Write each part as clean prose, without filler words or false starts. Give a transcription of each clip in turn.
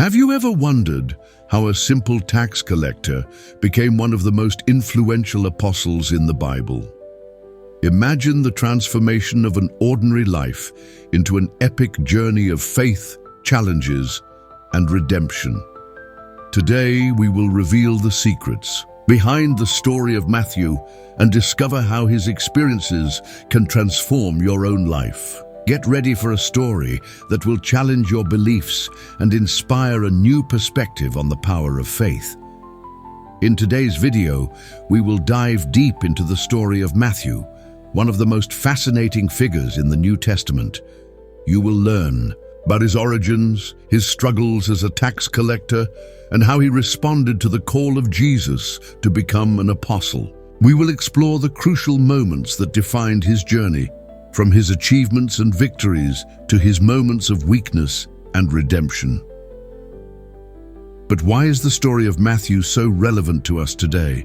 Have you ever wondered how a simple tax collector became one of the most influential apostles in the Bible? Imagine the transformation of an ordinary life into an epic journey of faith, challenges, and redemption. Today, we will reveal the secrets behind the story of Matthew and discover how his experiences can transform your own life. Get ready for a story that will challenge your beliefs and inspire a new perspective on the power of faith. In today's video, we will dive deep into the story of Matthew, one of the most fascinating figures in the New Testament. You will learn about his origins, his struggles as a tax collector, and how he responded to the call of Jesus to become an apostle. We will explore the crucial moments that defined his journey, from his achievements and victories to his moments of weakness and redemption. But why is the story of Matthew so relevant to us today?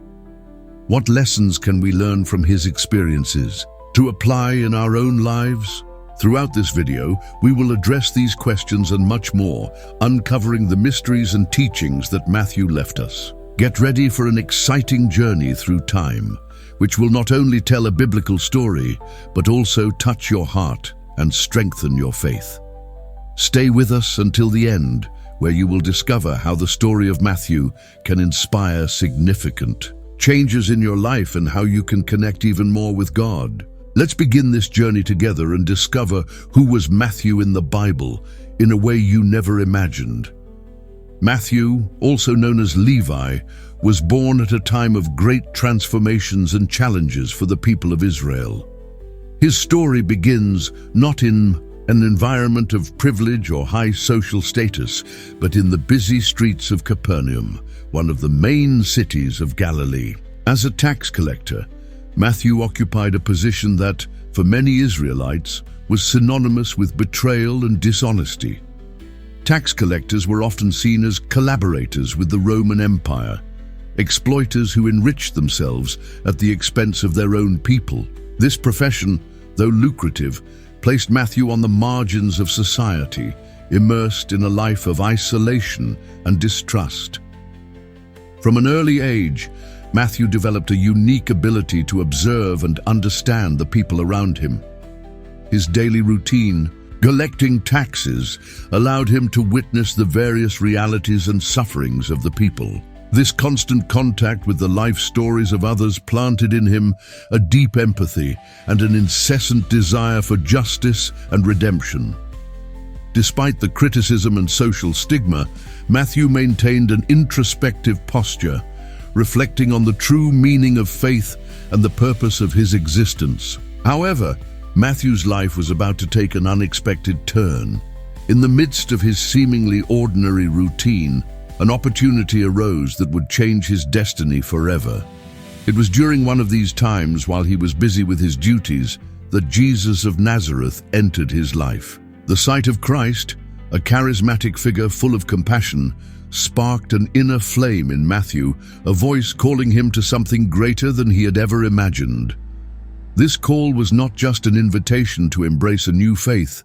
What lessons can we learn from his experiences to apply in our own lives? Throughout this video, we will address these questions and much more, uncovering the mysteries and teachings that Matthew left us. Get ready for an exciting journey through time, which will not only tell a biblical story, but also touch your heart and strengthen your faith. Stay with us until the end, where you will discover how the story of Matthew can inspire significant changes in your life and how you can connect even more with God. Let's begin this journey together and discover who was Matthew in the Bible in a way you never imagined. Matthew, also known as Levi, was born at a time of great transformations and challenges for the people of Israel. His story begins not in an environment of privilege or high social status, but in the busy streets of Capernaum, one of the main cities of Galilee. As a tax collector, Matthew occupied a position that, for many Israelites, was synonymous with betrayal and dishonesty. Tax collectors were often seen as collaborators with the Roman Empire, exploiters who enriched themselves at the expense of their own people. This profession, though lucrative, placed Matthew on the margins of society, immersed in a life of isolation and distrust. From an early age, Matthew developed a unique ability to observe and understand the people around him. His daily routine, collecting taxes, allowed him to witness the various realities and sufferings of the people. This constant contact with the life stories of others planted in him a deep empathy and an incessant desire for justice and redemption. Despite the criticism and social stigma, Matthew maintained an introspective posture, reflecting on the true meaning of faith and the purpose of his existence. However, Matthew's life was about to take an unexpected turn. In the midst of his seemingly ordinary routine, an opportunity arose that would change his destiny forever. It was during one of these times, while he was busy with his duties, that Jesus of Nazareth entered his life. The sight of Christ, a charismatic figure full of compassion, sparked an inner flame in Matthew, a voice calling him to something greater than he had ever imagined. This call was not just an invitation to embrace a new faith,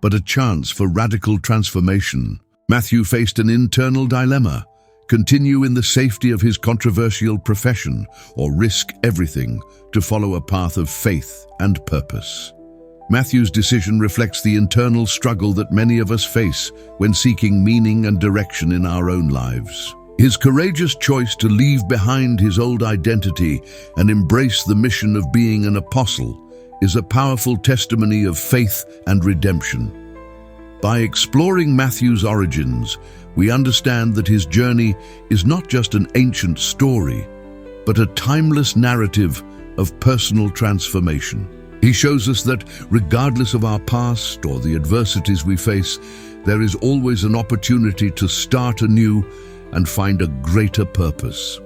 but a chance for radical transformation. Matthew faced an internal dilemma: continue in the safety of his controversial profession, or risk everything to follow a path of faith and purpose. Matthew's decision reflects the internal struggle that many of us face when seeking meaning and direction in our own lives. His courageous choice to leave behind his old identity and embrace the mission of being an apostle is a powerful testimony of faith and redemption. By exploring Matthew's origins, we understand that his journey is not just an ancient story, but a timeless narrative of personal transformation. He shows us that, regardless of our past or the adversities we face, there is always an opportunity to start anew and find a greater purpose.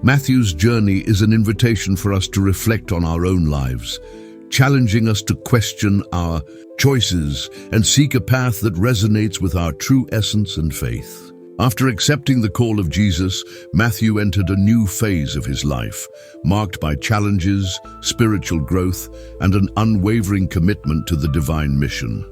Matthew's journey is an invitation for us to reflect on our own lives, challenging us to question our choices and seek a path that resonates with our true essence and faith. After accepting the call of Jesus, Matthew entered a new phase of his life, marked by challenges, spiritual growth, and an unwavering commitment to the divine mission.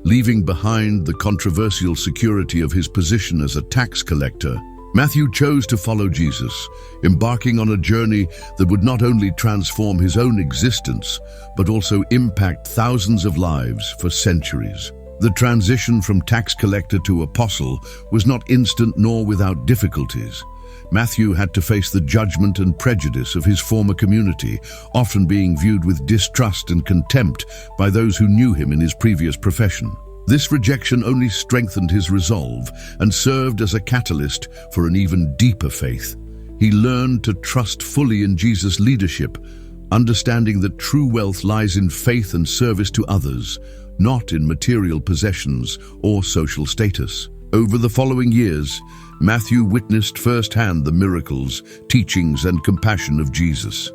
Leaving behind the controversial security of his position as a tax collector, Matthew chose to follow Jesus, embarking on a journey that would not only transform his own existence, but also impact thousands of lives for centuries. The transition from tax collector to apostle was not instant nor without difficulties. Matthew had to face the judgment and prejudice of his former community, often being viewed with distrust and contempt by those who knew him in his previous profession. This rejection only strengthened his resolve and served as a catalyst for an even deeper faith. He learned to trust fully in Jesus' leadership, understanding that true wealth lies in faith and service to others, not in material possessions or social status. Over the following years, Matthew witnessed firsthand the miracles, teachings, and compassion of Jesus.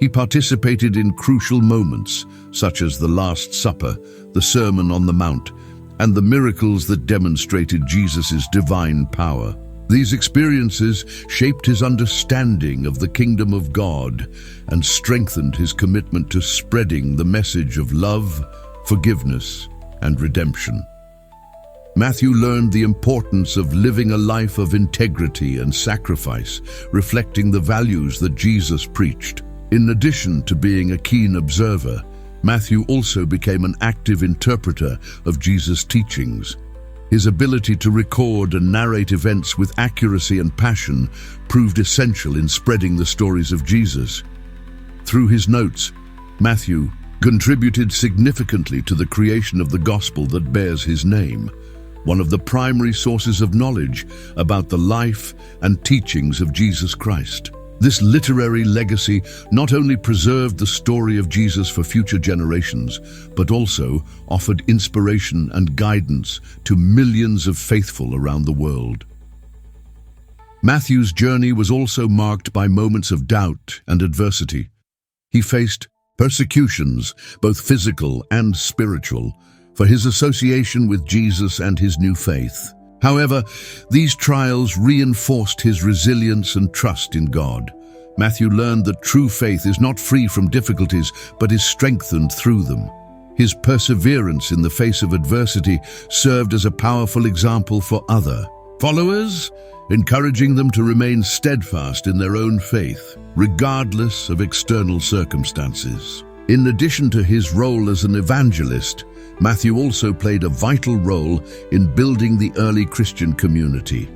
He participated in crucial moments, such as the Last Supper, the Sermon on the Mount, and the miracles that demonstrated Jesus' divine power. These experiences shaped his understanding of the kingdom of God and strengthened his commitment to spreading the message of love, forgiveness, and redemption. Matthew learned the importance of living a life of integrity and sacrifice, reflecting the values that Jesus preached. In addition to being a keen observer, Matthew also became an active interpreter of Jesus' teachings. His ability to record and narrate events with accuracy and passion proved essential in spreading the stories of Jesus. Through his notes, Matthew contributed significantly to the creation of the gospel that bears his name, one of the primary sources of knowledge about the life and teachings of Jesus Christ. This literary legacy not only preserved the story of Jesus for future generations, but also offered inspiration and guidance to millions of faithful around the world. Matthew's journey was also marked by moments of doubt and adversity. He faced persecutions, both physical and spiritual, for his association with Jesus and his new faith. However, these trials reinforced his resilience and trust in God. Matthew learned that true faith is not free from difficulties, but is strengthened through them. His perseverance in the face of adversity served as a powerful example for other followers, encouraging them to remain steadfast in their own faith, regardless of external circumstances. In addition to his role as an evangelist, Matthew also played a vital role in building the early Christian community.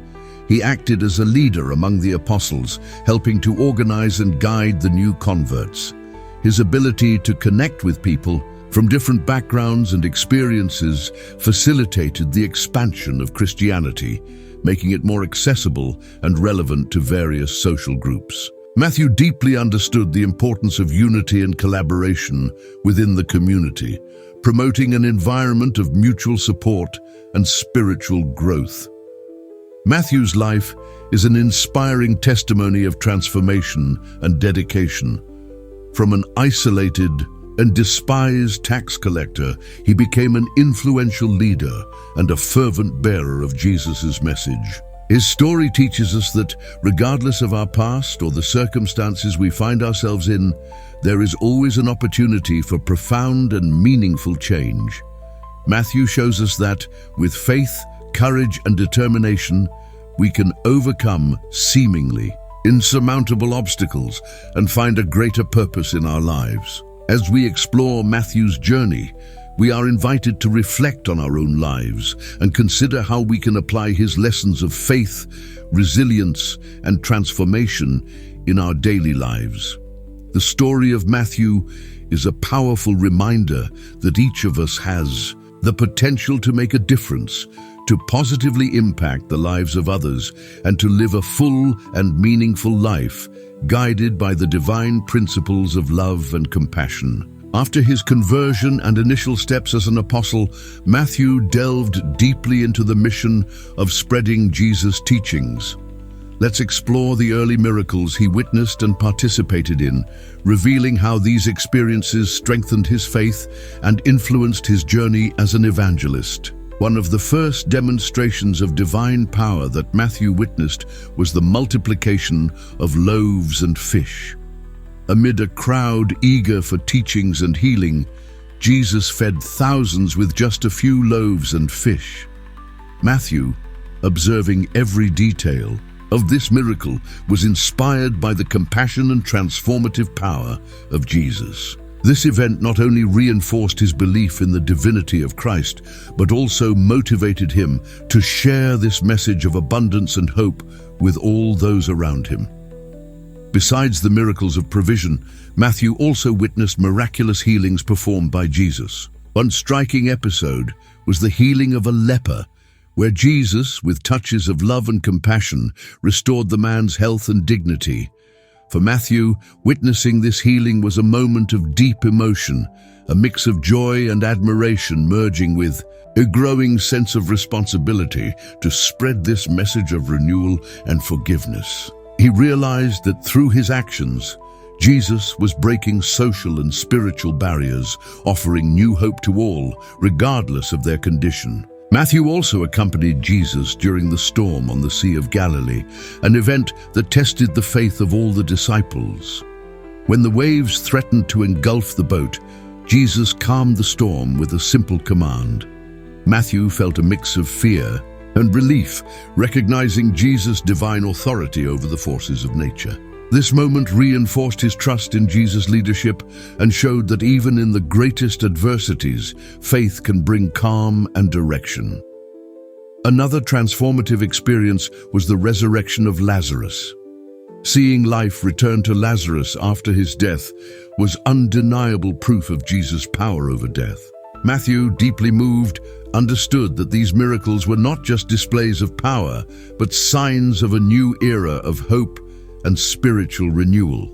He acted as a leader among the apostles, helping to organize and guide the new converts. His ability to connect with people from different backgrounds and experiences facilitated the expansion of Christianity, making it more accessible and relevant to various social groups. Matthew deeply understood the importance of unity and collaboration within the community, promoting an environment of mutual support and spiritual growth. Matthew's life is an inspiring testimony of transformation and dedication. From an isolated and despised tax collector, he became an influential leader and a fervent bearer of Jesus' message. His story teaches us that, regardless of our past or the circumstances we find ourselves in, there is always an opportunity for profound and meaningful change. Matthew shows us that, with faith, courage, and determination, we can overcome seemingly insurmountable obstacles and find a greater purpose in our lives. As we explore Matthew's journey, we are invited to reflect on our own lives and consider how we can apply his lessons of faith, resilience, and transformation in our daily lives. The story of Matthew is a powerful reminder that each of us has the potential to make a difference, to positively impact the lives of others, and to live a full and meaningful life, guided by the divine principles of love and compassion. After his conversion and initial steps as an apostle, Matthew delved deeply into the mission of spreading Jesus' teachings. Let's explore the early miracles he witnessed and participated in, revealing how these experiences strengthened his faith and influenced his journey as an evangelist. One of the first demonstrations of divine power that Matthew witnessed was the multiplication of loaves and fish. Amid a crowd eager for teachings and healing, Jesus fed thousands with just a few loaves and fish. Matthew, observing every detail of this miracle, was inspired by the compassion and transformative power of Jesus. This event not only reinforced his belief in the divinity of Christ, but also motivated him to share this message of abundance and hope with all those around him. Besides the miracles of provision, Matthew also witnessed miraculous healings performed by Jesus. One striking episode was the healing of a leper, where Jesus, with touches of love and compassion, restored the man's health and dignity. For Matthew, witnessing this healing was a moment of deep emotion, a mix of joy and admiration merging with a growing sense of responsibility to spread this message of renewal and forgiveness. He realized that through his actions, Jesus was breaking social and spiritual barriers, offering new hope to all, regardless of their condition. Matthew also accompanied Jesus during the storm on the Sea of Galilee, an event that tested the faith of all the disciples. When the waves threatened to engulf the boat, Jesus calmed the storm with a simple command. Matthew felt a mix of fear and relief, recognizing Jesus' divine authority over the forces of nature. This moment reinforced his trust in Jesus' leadership and showed that even in the greatest adversities, faith can bring calm and direction. Another transformative experience was the resurrection of Lazarus. Seeing life return to Lazarus after his death was undeniable proof of Jesus' power over death. Matthew, deeply moved, understood that these miracles were not just displays of power, but signs of a new era of hope and spiritual renewal.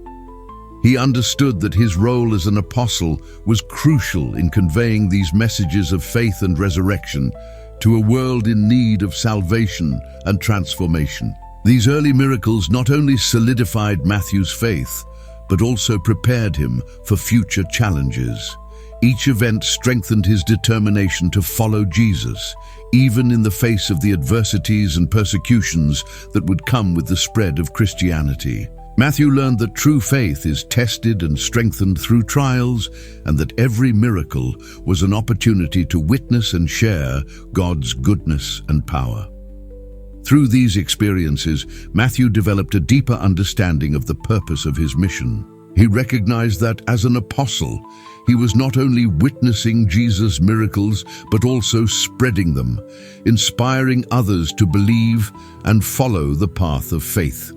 He understood that his role as an apostle was crucial in conveying these messages of faith and resurrection to a world in need of salvation and transformation. These early miracles not only solidified Matthew's faith, but also prepared him for future challenges. Each event strengthened his determination to follow Jesus, even in the face of the adversities and persecutions that would come with the spread of Christianity. Matthew learned that true faith is tested and strengthened through trials, and that every miracle was an opportunity to witness and share God's goodness and power. Through these experiences, Matthew developed a deeper understanding of the purpose of his mission. He recognized that as an apostle, he was not only witnessing Jesus' miracles, but also spreading them, inspiring others to believe and follow the path of faith.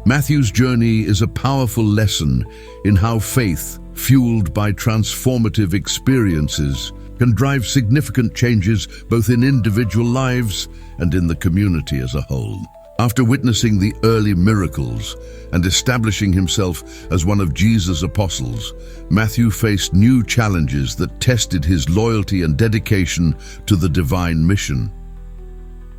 Matthew's journey is a powerful lesson in how faith, fueled by transformative experiences, can drive significant changes both in individual lives and in the community as a whole. After witnessing the early miracles and establishing himself as one of Jesus' apostles, Matthew faced new challenges that tested his loyalty and dedication to the divine mission.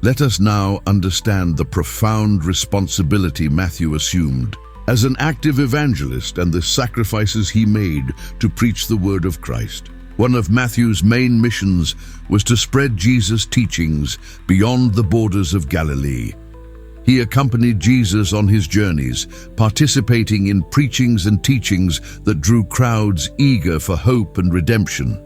Let us now understand the profound responsibility Matthew assumed as an active evangelist and the sacrifices he made to preach the word of Christ. One of Matthew's main missions was to spread Jesus' teachings beyond the borders of Galilee. He accompanied Jesus on his journeys, participating in preachings and teachings that drew crowds eager for hope and redemption.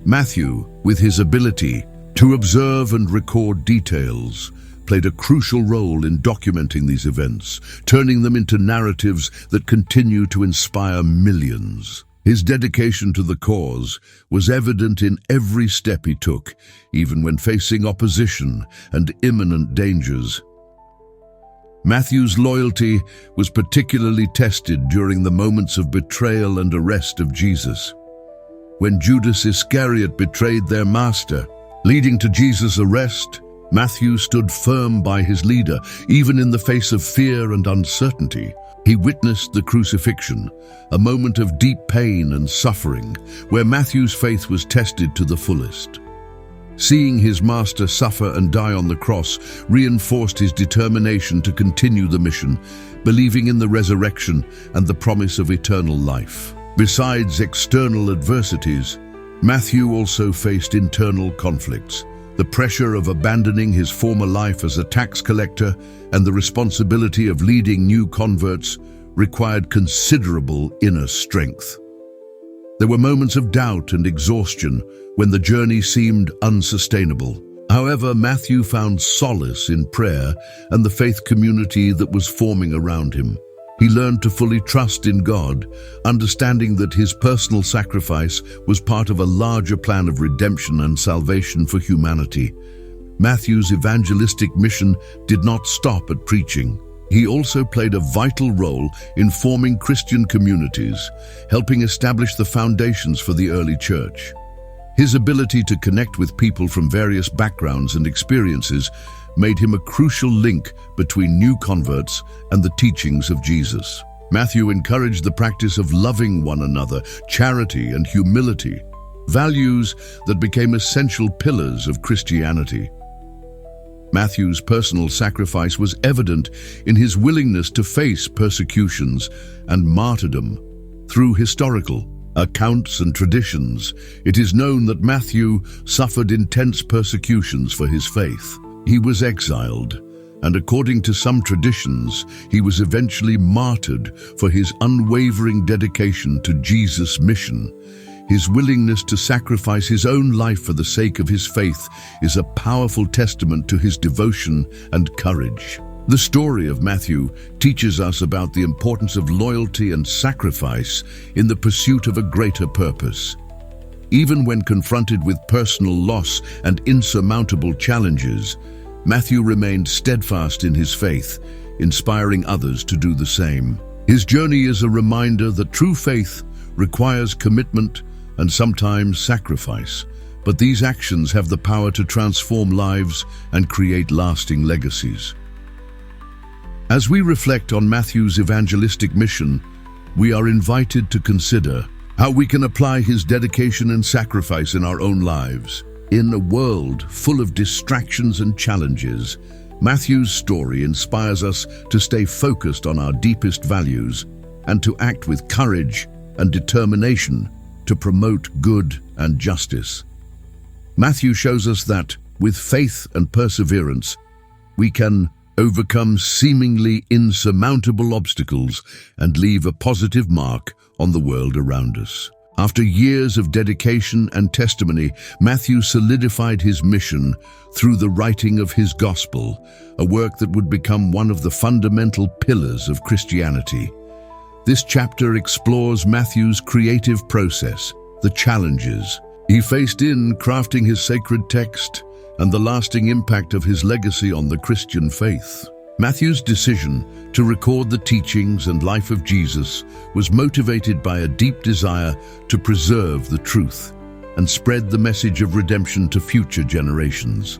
Matthew, with his ability to observe and record details, played a crucial role in documenting these events, turning them into narratives that continue to inspire millions. His dedication to the cause was evident in every step he took, even when facing opposition and imminent dangers. Matthew's loyalty was particularly tested during the moments of betrayal and arrest of Jesus. When Judas Iscariot betrayed their master, leading to Jesus' arrest, Matthew stood firm by his leader, even in the face of fear and uncertainty. He witnessed the crucifixion, a moment of deep pain and suffering, where Matthew's faith was tested to the fullest. Seeing his master suffer and die on the cross reinforced his determination to continue the mission, believing in the resurrection and the promise of eternal life. Besides external adversities, Matthew also faced internal conflicts. The pressure of abandoning his former life as a tax collector and the responsibility of leading new converts required considerable inner strength. There were moments of doubt and exhaustion when the journey seemed unsustainable. However, Matthew found solace in prayer and the faith community that was forming around him. He learned to fully trust in God, understanding that his personal sacrifice was part of a larger plan of redemption and salvation for humanity. Matthew's evangelistic mission did not stop at preaching. He also played a vital role in forming Christian communities, helping establish the foundations for the early church. His ability to connect with people from various backgrounds and experiences made him a crucial link between new converts and the teachings of Jesus. Matthew encouraged the practice of loving one another, charity and humility, values that became essential pillars of Christianity. Matthew's personal sacrifice was evident in his willingness to face persecutions and martyrdom. Through historical accounts and traditions, it is known that Matthew suffered intense persecutions for his faith. He was exiled, and according to some traditions, he was eventually martyred for his unwavering dedication to Jesus' mission. His willingness to sacrifice his own life for the sake of his faith is a powerful testament to his devotion and courage. The story of Matthew teaches us about the importance of loyalty and sacrifice in the pursuit of a greater purpose. Even when confronted with personal loss and insurmountable challenges, Matthew remained steadfast in his faith, inspiring others to do the same. His journey is a reminder that true faith requires commitment and sometimes sacrifice, but these actions have the power to transform lives and create lasting legacies. As we reflect on Matthew's evangelistic mission, we are invited to consider how we can apply his dedication and sacrifice in our own lives. In a world full of distractions and challenges, Matthew's story inspires us to stay focused on our deepest values and to act with courage and determination to promote good and justice. Matthew shows us that, with faith and perseverance, we can overcome seemingly insurmountable obstacles and leave a positive mark on the world around us. After years of dedication and testimony, Matthew solidified his mission through the writing of his gospel, a work that would become one of the fundamental pillars of Christianity. This chapter explores Matthew's creative process, the challenges he faced in crafting his sacred text, and the lasting impact of his legacy on the Christian faith. Matthew's decision to record the teachings and life of Jesus was motivated by a deep desire to preserve the truth and spread the message of redemption to future generations.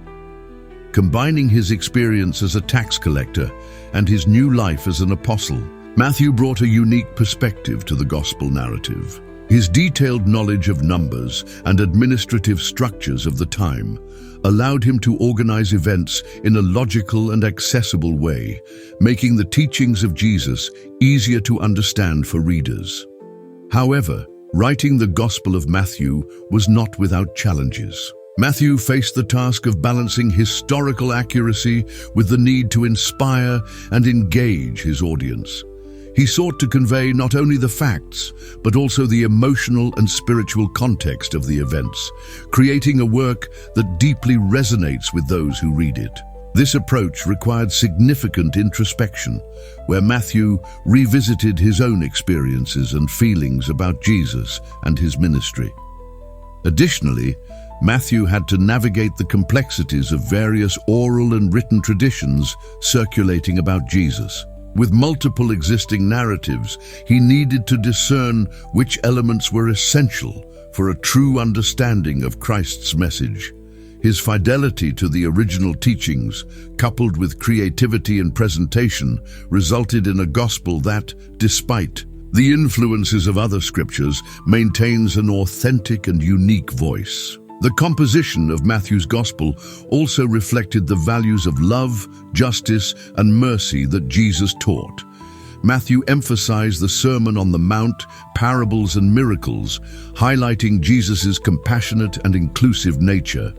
Combining his experience as a tax collector and his new life as an apostle, Matthew brought a unique perspective to the gospel narrative. His detailed knowledge of numbers and administrative structures of the time allowed him to organize events in a logical and accessible way, making the teachings of Jesus easier to understand for readers. However, writing the Gospel of Matthew was not without challenges. Matthew faced the task of balancing historical accuracy with the need to inspire and engage his audience. He sought to convey not only the facts, but also the emotional and spiritual context of the events, creating a work that deeply resonates with those who read it. This approach required significant introspection, where Matthew revisited his own experiences and feelings about Jesus and his ministry. Additionally, Matthew had to navigate the complexities of various oral and written traditions circulating about Jesus. With multiple existing narratives, he needed to discern which elements were essential for a true understanding of Christ's message. His fidelity to the original teachings, coupled with creativity in presentation, resulted in a gospel that, despite the influences of other scriptures, maintains an authentic and unique voice. The composition of Matthew's Gospel also reflected the values of love, justice, and mercy that Jesus taught. Matthew emphasized the Sermon on the Mount, parables, and miracles, highlighting Jesus' compassionate and inclusive nature.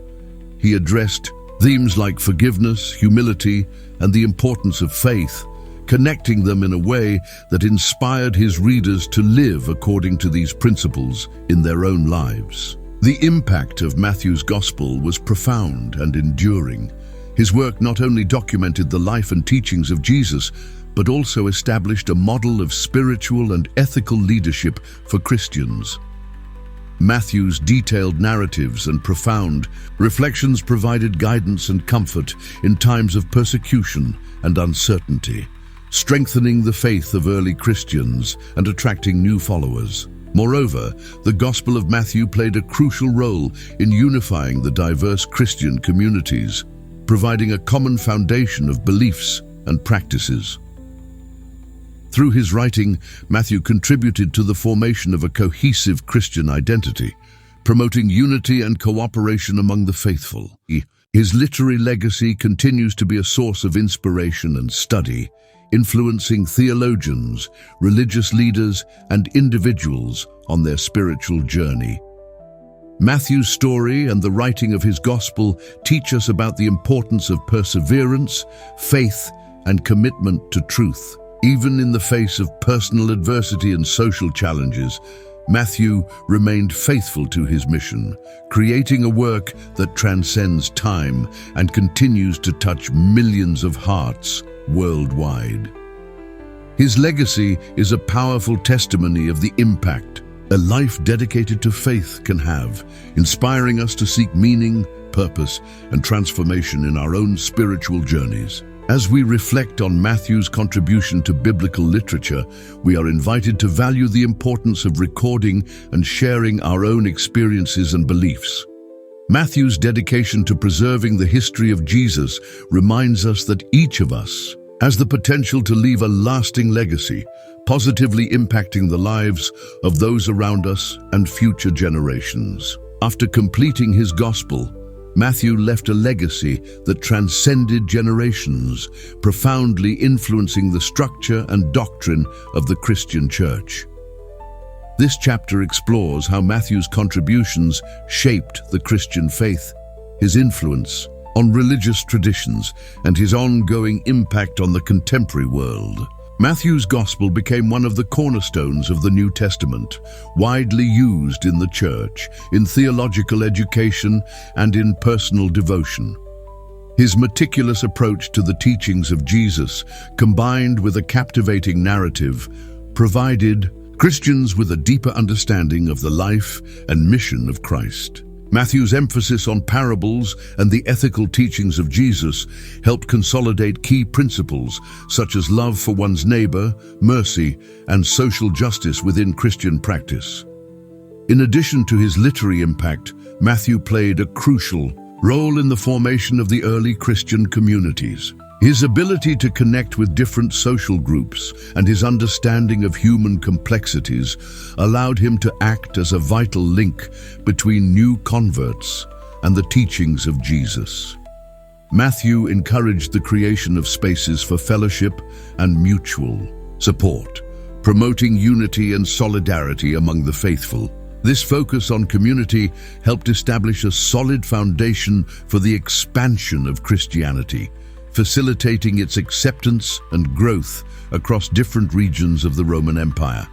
He addressed themes like forgiveness, humility, and the importance of faith, connecting them in a way that inspired his readers to live according to these principles in their own lives. The impact of Matthew's Gospel was profound and enduring. His work not only documented the life and teachings of Jesus, but also established a model of spiritual and ethical leadership for Christians. Matthew's detailed narratives and profound reflections provided guidance and comfort in times of persecution and uncertainty, strengthening the faith of early Christians and attracting new followers. Moreover, the Gospel of Matthew played a crucial role in unifying the diverse Christian communities, providing a common foundation of beliefs and practices. Through his writing, Matthew contributed to the formation of a cohesive Christian identity, promoting unity and cooperation among the faithful. His literary legacy continues to be a source of inspiration and study, influencing theologians, religious leaders, and individuals on their spiritual journey. Matthew's story and the writing of his gospel teach us about the importance of perseverance, faith, and commitment to truth. Even in the face of personal adversity and social challenges, Matthew remained faithful to his mission, creating a work that transcends time and continues to touch millions of hearts worldwide. His legacy is a powerful testimony of the impact a life dedicated to faith can have, inspiring us to seek meaning, purpose, and transformation in our own spiritual journeys. As we reflect on Matthew's contribution to biblical literature, we are invited to value the importance of recording and sharing our own experiences and beliefs. Matthew's dedication to preserving the history of Jesus reminds us that each of us has the potential to leave a lasting legacy, positively impacting the lives of those around us and future generations. After completing his gospel, Matthew left a legacy that transcended generations, profoundly influencing the structure and doctrine of the Christian church. This chapter explores how Matthew's contributions shaped the Christian faith, his influence on religious traditions, and his ongoing impact on the contemporary world. Matthew's Gospel became one of the cornerstones of the New Testament, widely used in the church, in theological education, and in personal devotion. His meticulous approach to the teachings of Jesus, combined with a captivating narrative, provided Christians with a deeper understanding of the life and mission of Christ. Matthew's emphasis on parables and the ethical teachings of Jesus helped consolidate key principles such as love for one's neighbor, mercy, and social justice within Christian practice. In addition to his literary impact, Matthew played a crucial role in the formation of the early Christian communities. His ability to connect with different social groups and his understanding of human complexities allowed him to act as a vital link between new converts and the teachings of Jesus. Matthew encouraged the creation of spaces for fellowship and mutual support, promoting unity and solidarity among the faithful. This focus on community helped establish a solid foundation for the expansion of Christianity, facilitating its acceptance and growth across different regions of the Roman Empire.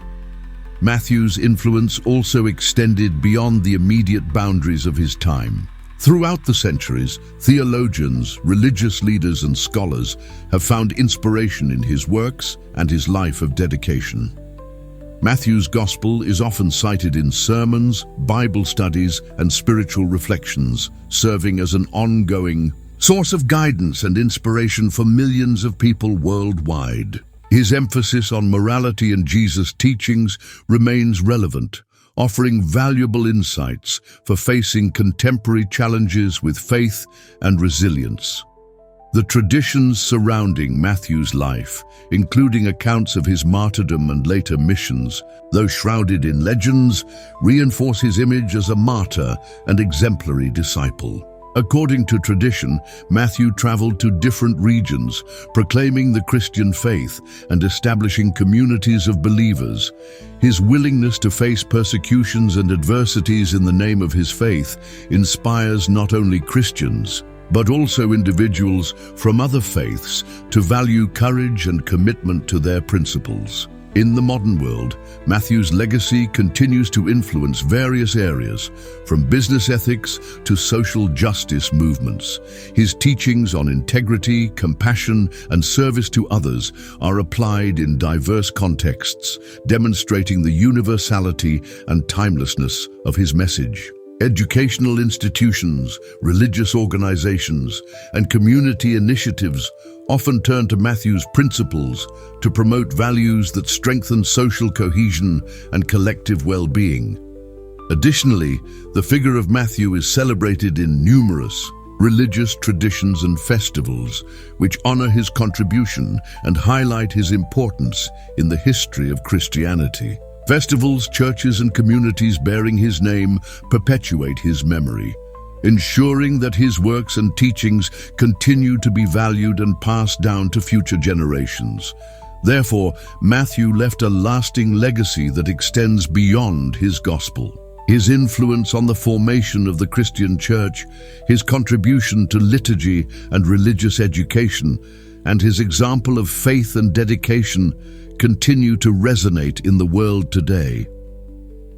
Matthew's influence also extended beyond the immediate boundaries of his time. Throughout the centuries, theologians, religious leaders, and scholars have found inspiration in his works and his life of dedication. Matthew's Gospel is often cited in sermons, Bible studies, and spiritual reflections, serving as an ongoing source of guidance and inspiration for millions of people worldwide. His emphasis on morality and Jesus' teachings remains relevant, offering valuable insights for facing contemporary challenges with faith and resilience. The traditions surrounding Matthew's life, including accounts of his martyrdom and later missions, though shrouded in legends, reinforce his image as a martyr and exemplary disciple. According to tradition, Matthew traveled to different regions, proclaiming the Christian faith and establishing communities of believers. His willingness to face persecutions and adversities in the name of his faith inspires not only Christians, but also individuals from other faiths to value courage and commitment to their principles. In the modern world, Matthew's legacy continues to influence various areas, from business ethics to social justice movements. His teachings on integrity, compassion, and service to others are applied in diverse contexts, demonstrating the universality and timelessness of his message. Educational institutions, religious organizations, and community initiatives often turn to Matthew's principles to promote values that strengthen social cohesion and collective well-being. Additionally, the figure of Matthew is celebrated in numerous religious traditions and festivals, which honor his contribution and highlight his importance in the history of Christianity. Festivals, churches, and communities bearing his name perpetuate his memory, ensuring that his works and teachings continue to be valued and passed down to future generations. Therefore, Matthew left a lasting legacy that extends beyond his gospel. His influence on the formation of the Christian Church, his contribution to liturgy and religious education, and his example of faith and dedication continue to resonate in the world today.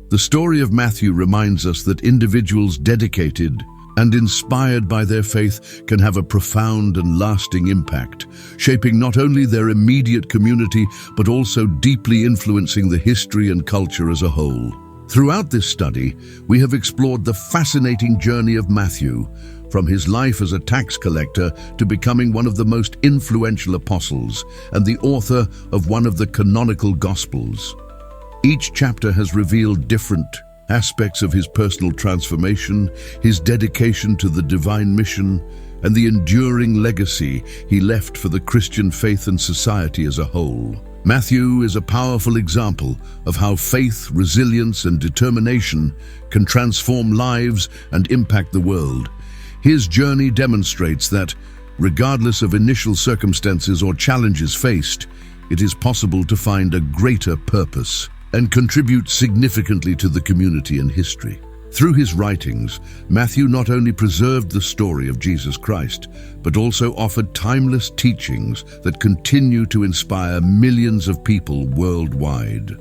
The story of Matthew reminds us that individuals dedicated and inspired by their faith can have a profound and lasting impact, shaping not only their immediate community but also deeply influencing the history and culture as a whole. Throughout this study, we have explored the fascinating journey of Matthew, from his life as a tax collector to becoming one of the most influential apostles and the author of one of the canonical Gospels. Each chapter has revealed different aspects of his personal transformation, his dedication to the divine mission, and the enduring legacy he left for the Christian faith and society as a whole. Matthew is a powerful example of how faith, resilience, and determination can transform lives and impact the world. His journey demonstrates that, regardless of initial circumstances or challenges faced, it is possible to find a greater purpose and contribute significantly to the community and history. Through his writings, Matthew not only preserved the story of Jesus Christ, but also offered timeless teachings that continue to inspire millions of people worldwide.